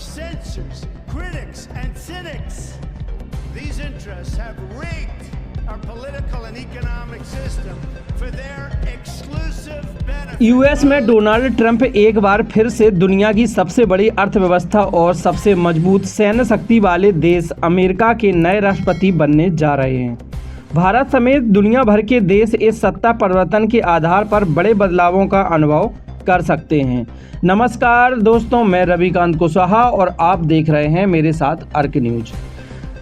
censors, critics, and cynics. These interests have rigged our political and economic system for their exclusive benefit. US में Donald Trump एक बार फिर से दुनिया की सबसे बड़ी अर्थव्यवस्था और सबसे मजबूत सैन्य शक्ति वाले देश अमेरिका के नए राष्ट्रपति बनने जा रहे हैं। भारत समेत दुनिया भर के देश इस सत्ता परिवर्तन के आधार पर बड़े बदलावों का अनुभव कर सकते हैं। नमस्कार दोस्तों, मैं रविकांत कुशवाहा और आप देख रहे हैं मेरे साथ अर्क न्यूज।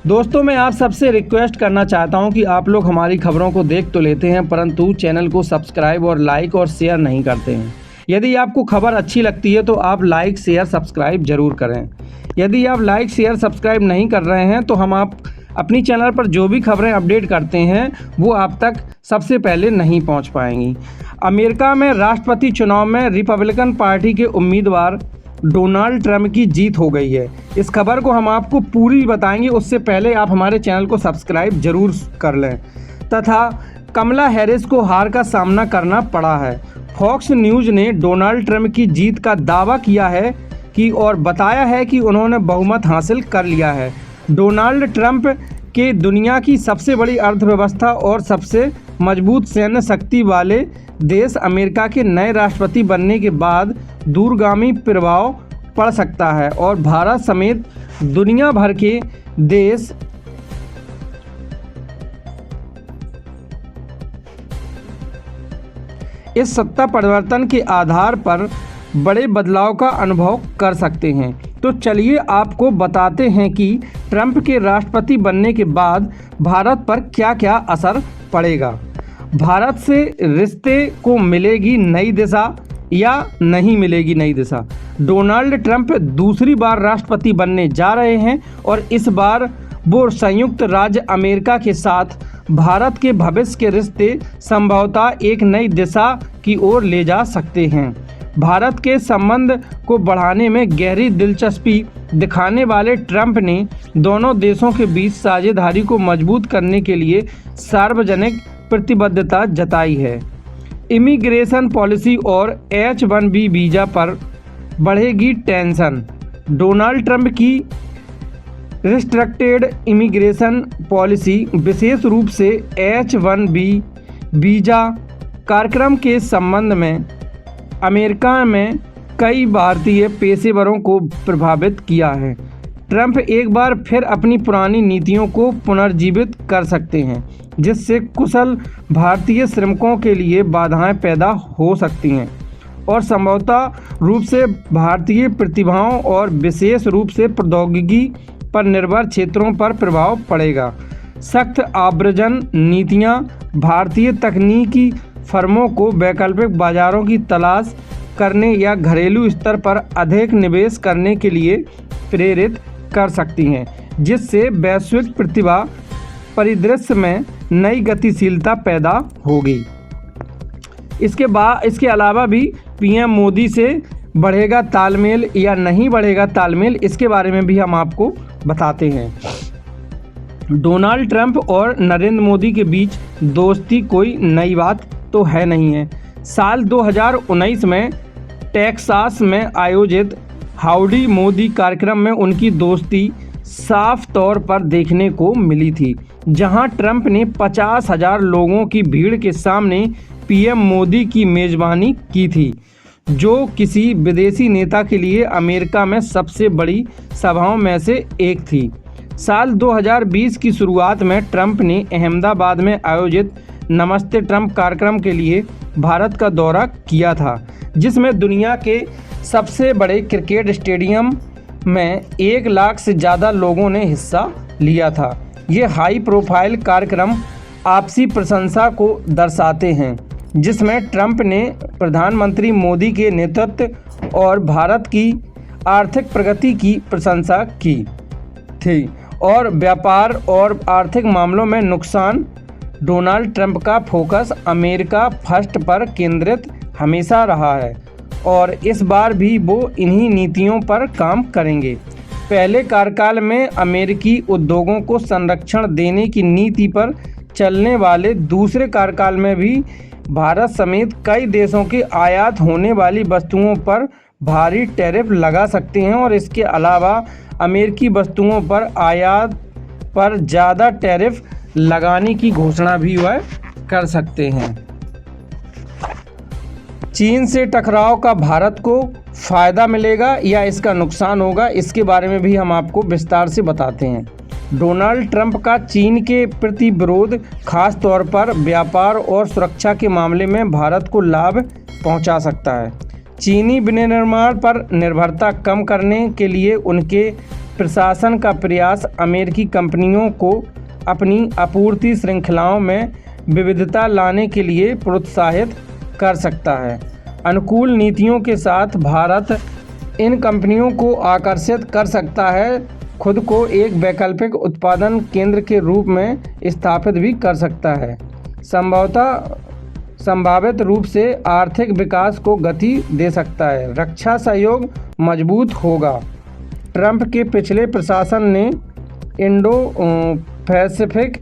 दोस्तों, मैं आप सबसे रिक्वेस्ट करना चाहता हूं कि आप लोग हमारी खबरों को देख तो लेते हैं, परंतु चैनल को सब्सक्राइब और लाइक और शेयर नहीं करते हैं। यदि आपको खबर अच्छी लगती है तो आप लाइक शेयर सब्सक्राइब जरूर करें। यदि आप लाइक शेयर सब्सक्राइब नहीं कर रहे हैं तो हम आप अपनी चैनल पर जो भी खबरें अपडेट करते हैं वो आप तक सबसे पहले नहीं पहुंच पाएंगी। अमेरिका में राष्ट्रपति चुनाव में रिपब्लिकन पार्टी के उम्मीदवार डोनाल्ड ट्रंप की जीत हो गई है। इस खबर को हम आपको पूरी बताएंगे, उससे पहले आप हमारे चैनल को सब्सक्राइब जरूर कर लें। तथा कमला हैरिस को हार का सामना करना पड़ा है। फॉक्स न्यूज़ ने डोनाल्ड ट्रंप की जीत का दावा किया है कि और बताया है कि उन्होंने बहुमत हासिल कर लिया है। डोनाल्ड ट्रंप के दुनिया की सबसे बड़ी अर्थव्यवस्था और सबसे मजबूत सैन्य शक्ति वाले देश अमेरिका के नए राष्ट्रपति बनने के बाद दूरगामी प्रभाव पड़ सकता है और भारत समेत दुनिया भर के देश इस सत्ता परिवर्तन के आधार पर बड़े बदलाव का अनुभव कर सकते हैं। तो चलिए आपको बताते हैं कि ट्रंप के राष्ट्रपति बनने के बाद भारत पर क्या क्या असर पड़ेगा। भारत से रिश्ते को मिलेगी नई दिशा या नहीं मिलेगी नई दिशा। डोनाल्ड ट्रंप दूसरी बार राष्ट्रपति बनने जा रहे हैं और इस बार वो संयुक्त राज्य अमेरिका के साथ भारत के भविष्य के रिश्ते संभवतः एक नई दिशा की ओर ले जा सकते हैं। भारत के संबंध को बढ़ाने में गहरी दिलचस्पी दिखाने वाले ट्रंप ने दोनों देशों के बीच साझेदारी को मजबूत करने के लिए सार्वजनिक प्रतिबद्धता जताई है। इमिग्रेशन पॉलिसी और H-1B वीज़ा पर बढ़ेगी टेंशन। डोनाल्ड ट्रंप की रिस्ट्रिक्टेड इमिग्रेशन पॉलिसी विशेष रूप से H-1B वीज़ा कार्यक्रम के संबंध में अमेरिका में कई भारतीय पेशेवरों को प्रभावित किया है। ट्रंप एक बार फिर अपनी पुरानी नीतियों को पुनर्जीवित कर सकते हैं, जिससे कुशल भारतीय श्रमिकों के लिए बाधाएं पैदा हो सकती हैं और संभवतः रूप से भारतीय प्रतिभाओं और विशेष रूप से प्रौद्योगिकी पर निर्भर क्षेत्रों पर प्रभाव पड़ेगा। सख्त आव्रजन नीतियां भारतीय तकनीकी फर्मों को वैकल्पिक बाजारों की तलाश करने या घरेलू स्तर पर अधिक निवेश करने के लिए प्रेरित कर सकती हैं, जिससे वैश्विक प्रतिभा परिदृश्य में नई गतिशीलता पैदा होगी। इसके अलावा भी पीएम मोदी से बढ़ेगा तालमेल या नहीं बढ़ेगा तालमेल, इसके बारे में भी हम आपको बताते हैं। डोनाल्ड ट्रंप और नरेंद्र मोदी के बीच दोस्ती कोई नई बात तो है नहीं है। साल 2019 में टेक्सास में आयोजित हाउडी मोदी कार्यक्रम में उनकी दोस्ती साफ तौर पर देखने को मिली थी, जहां ट्रंप ने 50,000 लोगों की भीड़ के सामने पीएम मोदी की मेज़बानी की थी, जो किसी विदेशी नेता के लिए अमेरिका में सबसे बड़ी सभाओं में से एक थी। साल 2020 की शुरुआत में ट्रंप ने अहमदाबाद में आयोजित नमस्ते ट्रंप कार्यक्रम के लिए भारत का दौरा किया था, जिसमें दुनिया के सबसे बड़े क्रिकेट स्टेडियम में 1 लाख से ज़्यादा लोगों ने हिस्सा लिया था। ये हाई प्रोफाइल कार्यक्रम आपसी प्रशंसा को दर्शाते हैं, जिसमें ट्रंप ने प्रधानमंत्री मोदी के नेतृत्व और भारत की आर्थिक प्रगति की प्रशंसा की थी और व्यापार और आर्थिक मामलों में नुकसान। डोनाल्ड ट्रंप का फोकस अमेरिका फर्स्ट पर केंद्रित हमेशा रहा है और इस बार भी वो इन्हीं नीतियों पर काम करेंगे। पहले कार्यकाल में अमेरिकी उद्योगों को संरक्षण देने की नीति पर चलने वाले दूसरे कार्यकाल में भी भारत समेत कई देशों के आयात होने वाली वस्तुओं पर भारी टैरिफ लगा सकते हैं और इसके अलावा अमेरिकी वस्तुओं पर आयात पर ज़्यादा टैरिफ लगाने की घोषणा भी वह कर सकते हैं। चीन से टकराव का भारत को फ़ायदा मिलेगा या इसका नुकसान होगा, इसके बारे में भी हम आपको विस्तार से बताते हैं। डोनाल्ड ट्रंप का चीन के प्रति विरोध खास तौर पर व्यापार और सुरक्षा के मामले में भारत को लाभ पहुंचा सकता है। चीनी विनिर्माण पर निर्भरता कम करने के लिए उनके प्रशासन का प्रयास अमेरिकी कंपनियों को अपनी आपूर्ति श्रृंखलाओं में विविधता लाने के लिए प्रोत्साहित कर सकता है। अनुकूल नीतियों के साथ भारत इन कंपनियों को आकर्षित कर सकता है, खुद को एक वैकल्पिक उत्पादन केंद्र के रूप में स्थापित भी कर सकता है। संभावित रूप से आर्थिक विकास को गति दे सकता है। रक्षा सहयोग मजबूत होगा। ट्रंप के पिछले प्रशासन ने इंडो पैसिफिक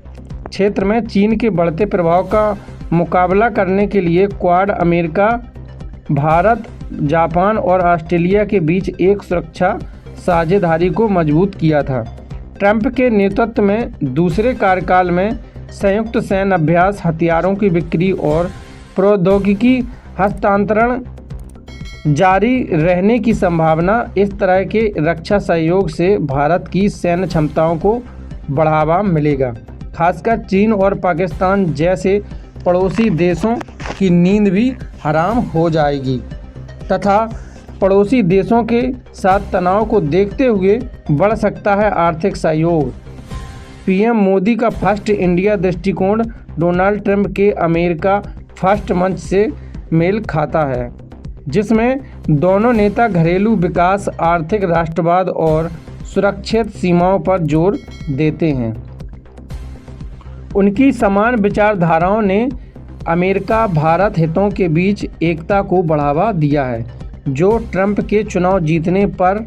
क्षेत्र में चीन के बढ़ते प्रभाव का मुकाबला करने के लिए क्वाड अमेरिका, भारत, जापान और ऑस्ट्रेलिया के बीच एक सुरक्षा साझेदारी को मजबूत किया था। ट्रंप के नेतृत्व में दूसरे कार्यकाल में संयुक्त सैन्य अभ्यास, हथियारों की बिक्री और प्रौद्योगिकी हस्तांतरण जारी रहने की संभावना। इस तरह के रक्षा सहयोग से भारत की सैन्य क्षमताओं को बढ़ावा मिलेगा, खासकर चीन और पाकिस्तान जैसे पड़ोसी देशों की नींद भी हराम हो जाएगी तथा पड़ोसी देशों के साथ तनाव को देखते हुए बढ़ सकता है आर्थिक सहयोग। पीएम मोदी का फर्स्ट इंडिया दृष्टिकोण डोनाल्ड ट्रंप के अमेरिका फर्स्ट मंच से मेल खाता है, जिसमें दोनों नेता घरेलू विकास, आर्थिक राष्ट्रवाद और सुरक्षित सीमाओं पर जोर देते हैं। उनकी समान विचारधाराओं ने अमेरिका भारत हितों के बीच एकता को बढ़ावा दिया है, जो ट्रंप के चुनाव जीतने पर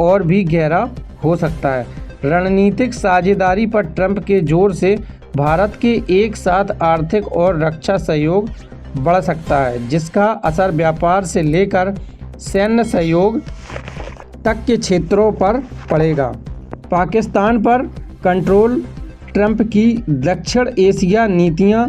और भी गहरा हो सकता है। रणनीतिक साझेदारी पर ट्रंप के जोर से भारत के एक साथ आर्थिक और रक्षा सहयोग बढ़ सकता है, जिसका असर व्यापार से लेकर सैन्य सहयोग तक के क्षेत्रों पर पड़ेगा। पाकिस्तान पर कंट्रोल। ट्रंप की दक्षिण एशिया नीतियां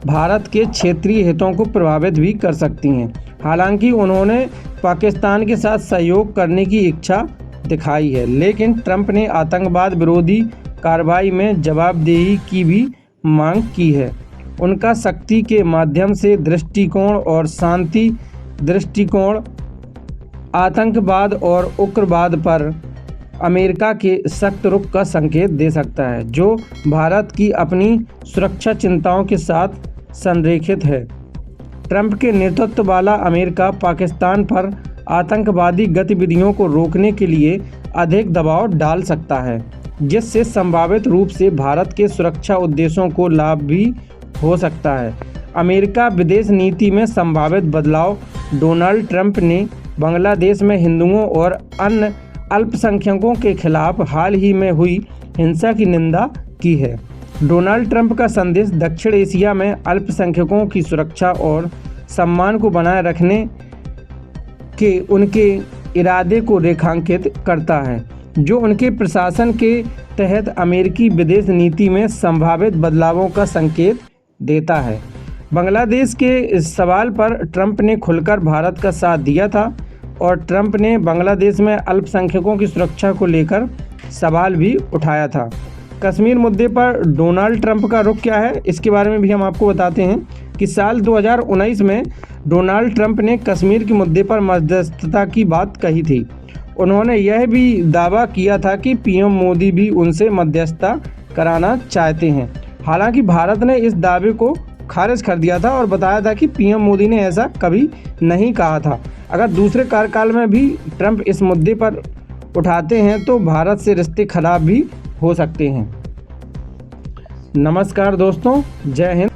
भारत के क्षेत्रीय हितों को प्रभावित भी कर सकती हैं। हालांकि उन्होंने पाकिस्तान के साथ सहयोग करने की इच्छा दिखाई है, लेकिन ट्रंप ने आतंकवाद विरोधी कार्रवाई में जवाबदेही की भी मांग की है। उनका शक्ति के माध्यम से दृष्टिकोण और शांति दृष्टिकोण आतंकवाद और उग्रवाद पर अमेरिका के सख्त रुख का संकेत दे सकता है, जो भारत की अपनी सुरक्षा चिंताओं के साथ संरेखित है। ट्रंप के नेतृत्व वाला अमेरिका पाकिस्तान पर आतंकवादी गतिविधियों को रोकने के लिए अधिक दबाव डाल सकता है, जिससे संभावित रूप से भारत के सुरक्षा उद्देश्यों को लाभ भी हो सकता है। अमेरिका विदेश नीति में संभावित बदलाव। डोनाल्ड ट्रंप ने बांग्लादेश में हिंदुओं और अन्य अल्पसंख्यकों के खिलाफ हाल ही में हुई हिंसा की निंदा की है। डोनाल्ड ट्रंप का संदेश दक्षिण एशिया में अल्पसंख्यकों की सुरक्षा और सम्मान को बनाए रखने के उनके इरादे को रेखांकित करता है, जो उनके प्रशासन के तहत अमेरिकी विदेश नीति में संभावित बदलावों का संकेत देता है। बांग्लादेश के इस सवाल पर ट्रंप ने खुलकर भारत का साथ दिया था और ट्रंप ने बांग्लादेश में अल्पसंख्यकों की सुरक्षा को लेकर सवाल भी उठाया था। कश्मीर मुद्दे पर डोनाल्ड ट्रंप का रुख क्या है, इसके बारे में भी हम आपको बताते हैं कि साल 2019 में डोनाल्ड ट्रंप ने कश्मीर के मुद्दे पर मध्यस्थता की बात कही थी। उन्होंने यह भी दावा किया था कि पीएम मोदी भी उनसे मध्यस्थता कराना चाहते हैं। हालांकि भारत ने इस दावे को खारिज कर दिया था और बताया था कि पीएम मोदी ने ऐसा कभी नहीं कहा था। अगर दूसरे कार्यकाल में भी ट्रंप इस मुद्दे पर उठाते हैं तो भारत से रिश्ते खराब भी हो सकते हैं। नमस्कार दोस्तों, जय हिंद।